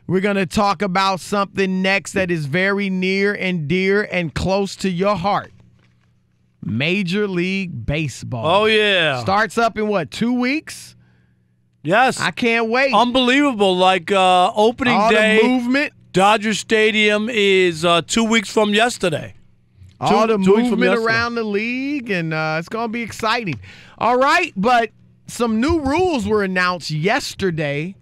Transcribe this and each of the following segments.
We're going to talk about something next that is very near and dear and close to your heart. Major League Baseball. Oh, yeah. Starts up in what, 2 weeks? Yes. I can't wait. Unbelievable. Like opening All day. the movement. Dodger Stadium is 2 weeks from yesterday. All the movement around the league, and it's going to be exciting. All right, but some new rules were announced yesterday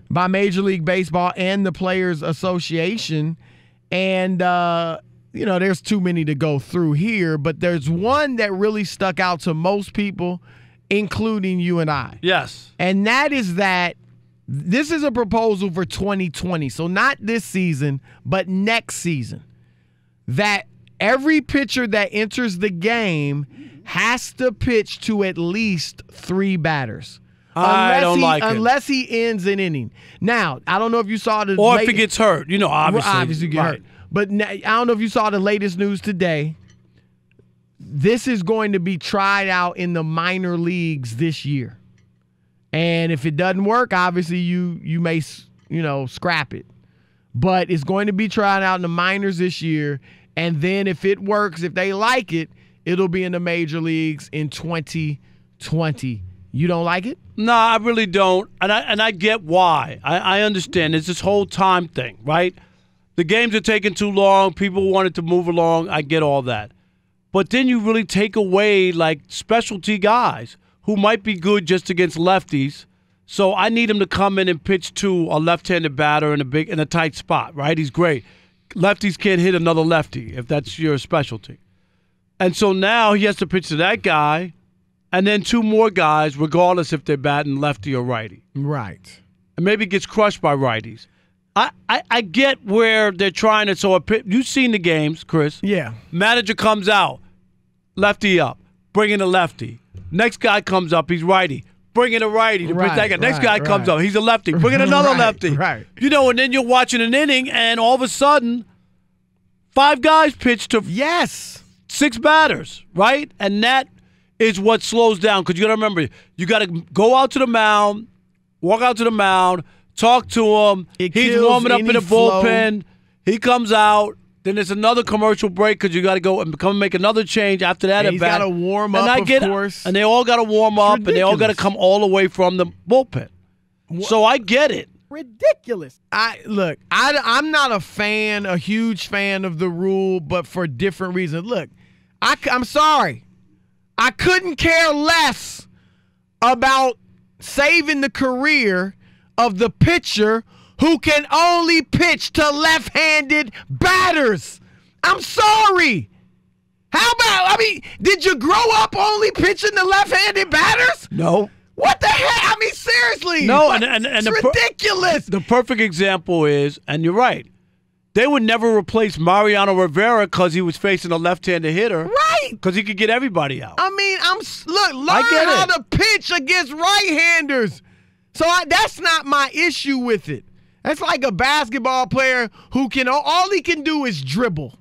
by Major League Baseball and the Players Association, and there's too many to go through here, but there's one that really stuck out to most people, including you and I. Yes. And that is that this is a proposal for 2020, so not this season, but next season, that every pitcher that enters the game has to pitch to at least 3 batters. Unless he ends an inning. Now, I don't know if you saw the if he gets hurt, obviously. Obviously get hurt. But I don't know if you saw the latest news today. This is going to be tried out in the minor leagues this year. And if it doesn't work, obviously you may, scrap it. But it's going to be tried out in the minors this year. And then if it works, if they like it, it'll be in the major leagues in 2020. You don't like it? No, I really don't. And I get why. I understand. It's this whole time thing, right? The games are taking too long. People wanted to move along. I get all that. But then you really take away, like, specialty guys who might be good just against lefties. So I need him to come in and pitch to a left-handed batter in a tight spot, right? He's great. Lefties can't hit another lefty if that's your specialty. And so now he has to pitch to that guy and then 2 more guys, regardless if they're batting lefty or righty. Right. And maybe gets crushed by righties. I get where they're trying to. So you've seen the games, Chris. Yeah. Manager comes out, lefty up, bring in a lefty. Next guy comes up, he's righty. Bring in a righty to pitch that guy. Next guy comes up, he's a lefty. Bring in another lefty. Right. And then you're watching an inning, and all of a sudden, 5 guys pitch to 6 batters, right? And that is what slows down. Because you got to remember, you got to go out to the mound, walk out to the mound, talk to him. He's warming up in the bullpen. He comes out. Then there's another commercial break because you got to go and come make another change after that. And he's got to warm up, of course. And they all got to warm up, and they all got to come all the way from the bullpen. So I get it. Ridiculous. I'm not a huge fan of the rule, but for different reasons. Look, I'm sorry. I couldn't care less about saving the career of the pitcher who can only pitch to left-handed batters. I'm sorry. How about, did you grow up only pitching to left-handed batters? No. What the heck? Seriously. No, it's ridiculous. The perfect example is, and you're right, they would never replace Mariano Rivera because he was facing a left-handed hitter. Right. Because he could get everybody out. Learn how to pitch against right-handers. So that's not my issue with it. That's like a basketball player who all he can do is dribble.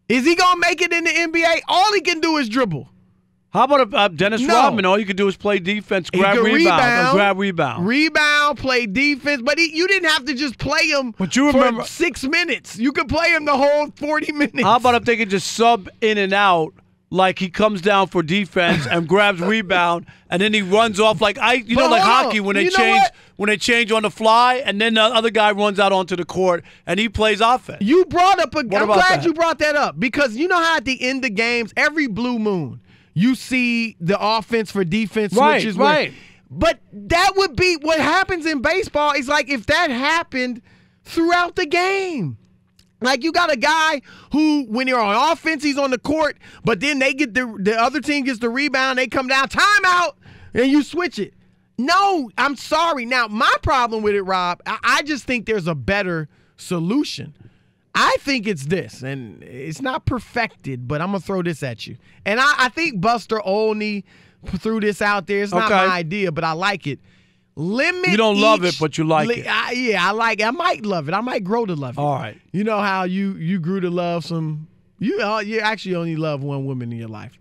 Is he going to make it in the NBA? All he can do is dribble. How about Dennis Rodman? All you can do is play defense, grab rebound. Rebound, play defense. But you didn't have to just play him for 6 minutes. You could play him the whole 40 minutes. How about if they could just sub in and out, like he comes down for defense and grabs rebound, and then he runs off like hockey when they change on the fly, and then the other guy runs out onto the court and he plays offense. You brought up I'm glad you brought that up, because you know how at the end of games, every blue moon, you see the offense for defense switches. Right. But that would be what happens in baseball. Is like if that happened throughout the game. Like you got a guy who, when you're on offense, he's on the court, but then they get the other team gets the rebound, they come down, timeout, and you switch it. No, I'm sorry. Now, my problem with it, Rob, I just think there's a better solution. I think it's this, and it's not perfected, but I'm going to throw this at you. And I think Buster Olney threw this out there. It's not my idea, but I like it. You don't love it, but you like it. I like it. I might love it. I might grow to love it. All right. You know how you grew to love some – you actually only love one woman in your life.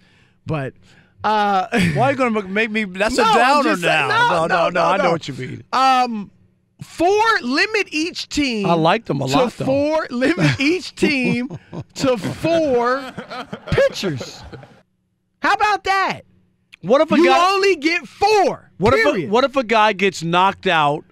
But why are you going to make me – that's a downer now. No, I know what you mean. limit each team. I like them a lot, though. Limit each team to 4 pitchers. How about that? What if you only get 4? What if a guy gets knocked out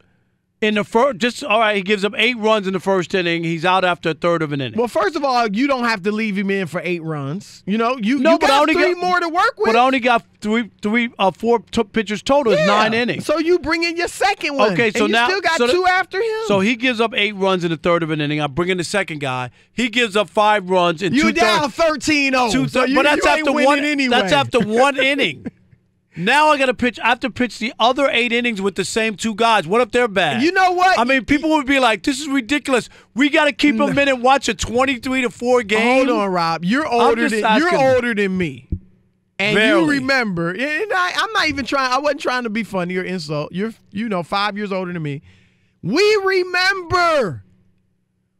in the first? All right, he gives up 8 runs in the first inning. He's out after a third of an inning. Well, first of all, you don't have to leave him in for 8 runs. You got 3 more to work with. But I only got 4 pitchers total. It's 9 innings. So you bring in your second one. Okay, so and now you still got 2 after him. So he gives up 8 runs in the third of an inning. I bring in the second guy. He gives up 5 runs in 2 You down 13-0. But that's after one. Anyway. That's after 1 inning. Now I got to pitch. I have to pitch the other 8 innings with the same 2 guys. What if they're bad? You know what? I mean, people would be like, "This is ridiculous. We got to keep them in and watch a 23-4 game." Hold on, Rob. You're older than me, and Barely. you remember. And I'm not even trying. I wasn't trying to be funny or insult. You're 5 years older than me. We remember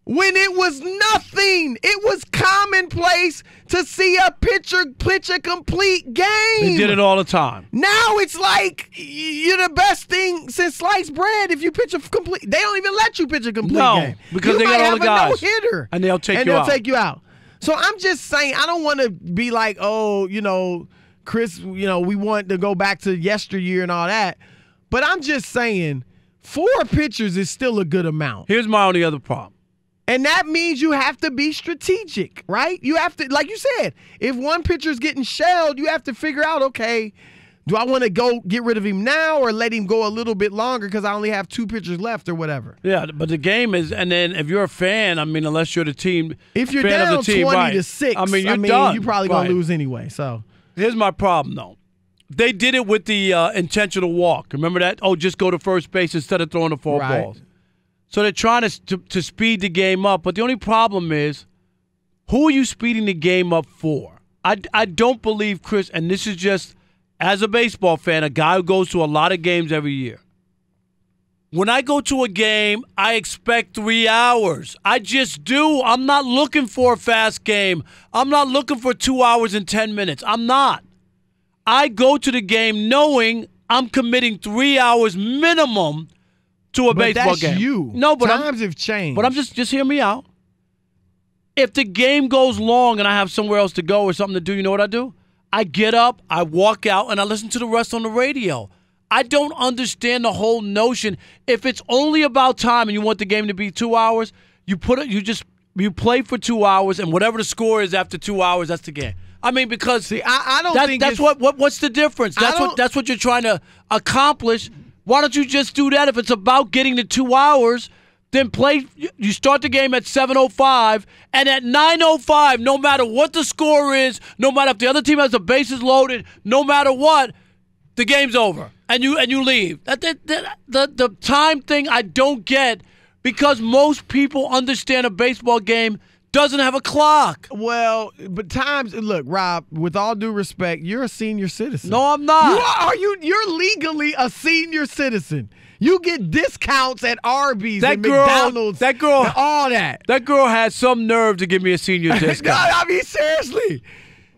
when it was nothing. It was commonplace to see a pitcher pitch a complete game. They did it all the time. Now it's like you're the best thing since sliced bread if you pitch a complete. They don't even let you pitch a complete game. Because you they got all the guys. No-hitter, and they'll take you out. So I'm just saying, I don't want to be like, Chris, we want to go back to yesteryear and all that. But I'm just saying, 4 pitchers is still a good amount. Here's my only other problem. And that means you have to be strategic, right? You have to, like you said, if one pitcher's getting shelled, you have to figure out, okay, do I want to go get rid of him now or let him go a little bit longer because I only have 2 pitchers left or whatever? Yeah, but the game is, and then if you're a fan, I mean, unless you're the team, if you're fan down of the team, 20-6, I mean, you're done. you're probably going to lose anyway. So here's my problem, though. They did it with the intentional walk. Remember that? Oh, just go to first base instead of throwing the 4 balls. So they're trying to speed the game up, but the only problem is, who are you speeding the game up for? I don't believe, Chris, and this is just, as a baseball fan, a guy who goes to a lot of games every year. When I go to a game, I expect 3 hours. I just do. I'm not looking for a fast game. I'm not looking for 2 hours and 10 minutes. I'm not. I go to the game knowing I'm committing 3 hours minimum to a baseball game. That's you. No, but times have changed. But I'm just hear me out. If the game goes long and I have somewhere else to go or something to do, you know what I do? I get up, I walk out, and I listen to the rest on the radio. I don't understand the whole notion. If it's only about time and you want the game to be 2 hours, you play for 2 hours, and whatever the score is after 2 hours, that's the game. I mean, because I don't think that's what's the difference? That's what you're trying to accomplish. Why don't you just do that? If it's about getting to 2 hours, then play. You start the game at 7:05, and at 9:05, no matter what the score is, no matter if the other team has the bases loaded, no matter what, the game's over, and you leave. The time thing I don't get, because most people understand a baseball game doesn't have a clock. Well, but times, look, Rob, with all due respect, you're a senior citizen. No, I'm not. You're legally a senior citizen. You get discounts at Arby's and McDonald's. That girl, and all that. That girl has some nerve to give me a senior discount. No, I mean, seriously.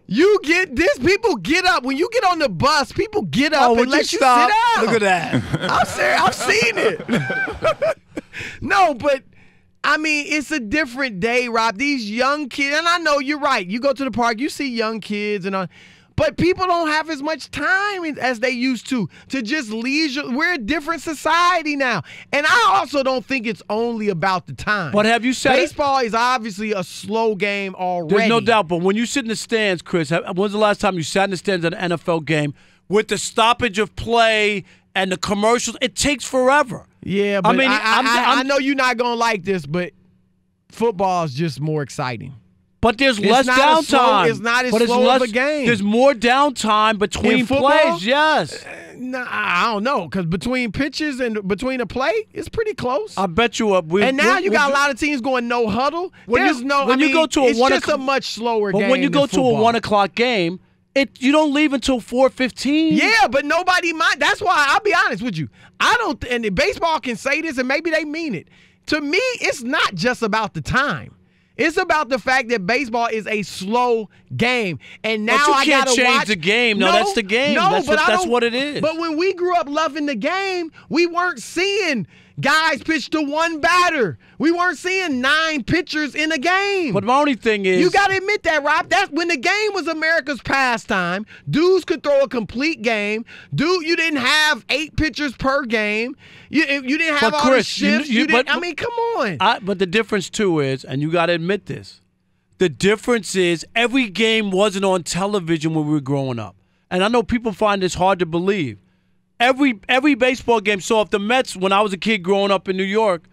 You get this. People get up. When you get on the bus, people get up and let you sit down. Look at that. I'm serious. I've seen it. No, but I mean, it's a different day, Rob. These young kids, and I know you're right. You go to the park, you see young kids, but people don't have as much time as they used to just leisure. We're a different society now. And I also don't think it's only about the time. But have you said baseball is obviously a slow game already. There's no doubt. But when you sit in the stands, Chris, when's the last time you sat in the stands at an NFL game with the stoppage of play and the commercials? It takes forever. Yeah, but I know you're not going to like this, but football is just more exciting. But there's less downtime. It's not as slow of a game. There's more downtime between plays, yes. No, I don't know, because between pitches and between a play, it's pretty close. I bet you up. And now you got a lot of teams going no huddle. It's just a much slower game. But when you go to a 1 o'clock game, you don't leave until 4:15. Yeah, but nobody mind. That's why I'll be honest with you. I don't. And baseball can say this, and maybe they mean it. To me, it's not just about the time. It's about the fact that baseball is a slow game, and now I gotta change the game. No, that's the game. That's what it is. But when we grew up loving the game, we weren't seeing guys pitched to one batter. We weren't seeing 9 pitchers in a game. But my only thing is, you got to admit that, Rob. That's when the game was America's pastime. Dudes could throw a complete game. Dude, you didn't have 8 pitchers per game. You didn't have all the shifts. I mean, come on. But the difference too is, and you got to admit this, the difference is every game wasn't on television when we were growing up. And I know people find this hard to believe. Every baseball game. So if the Mets, when I was a kid growing up in New York,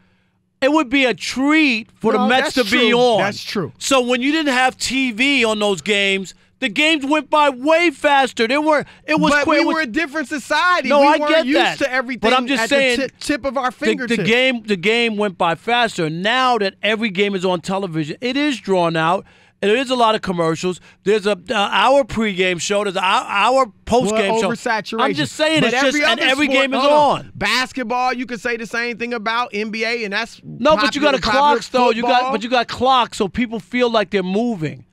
it would be a treat for the Mets to be on. That's true. So when you didn't have TV on those games, the games went by way faster. It was but quick. We were a different society. No, we I weren't get used that. to everything but I'm just at saying, the tip of our fingertips. The game went by faster. Now that every game is on television, it is drawn out. There is a lot of commercials. There's our pregame show. There's our postgame show. Oversaturation. I'm just saying, but every game is on. Basketball, you could say the same thing about NBA, and that's but you got a clocks though. You got clocks, so people feel like they're moving.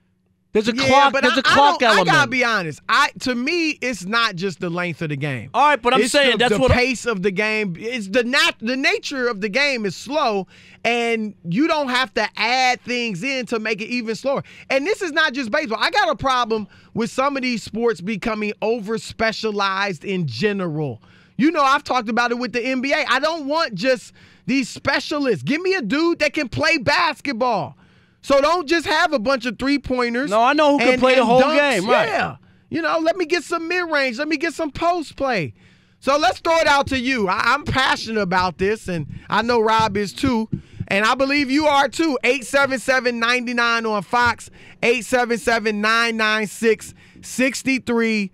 There's a clock. There's a clock element. I gotta be honest. To me, it's not just the length of the game. All right, but I'm saying that's the pace of the game. It's the nature of the game is slow, and you don't have to add things in to make it even slower. And this is not just baseball. I got a problem with some of these sports becoming over specialized in general. You know, I've talked about it with the NBA. I don't want just these specialists. Give me a dude that can play basketball. So don't just have a bunch of three-pointers. No, I know who can play the whole dunks. game. Right. Yeah. You know, let me get some mid-range. Let me get some post play. So let's throw it out to you. I'm passionate about this, and I know Rob is too. And I believe you are too. 877-99 on Fox, 877-996-6369.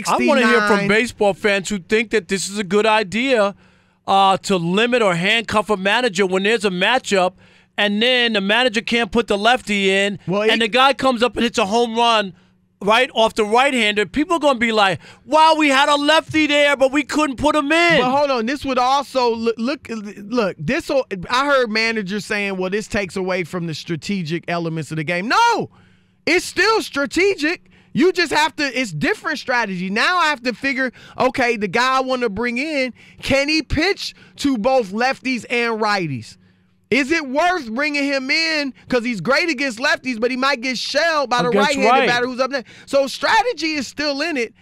I want to hear from baseball fans who think that this is a good idea to limit or handcuff a manager when there's a matchup, and then the manager can't put the lefty in, and the guy comes up and hits a home run right off the right-hander. People are going to be like, wow, we had a lefty there, but we couldn't put him in. But hold on. This would also look. I heard managers saying, well, this takes away from the strategic elements of the game. No, it's still strategic. You just have to, it's different strategy. Now I have to figure, okay, the guy I want to bring in, can he pitch to both lefties and righties? Is it worth bringing him in because he's great against lefties, but he might get shelled by the right-handed batter who's up there? So strategy is still in it.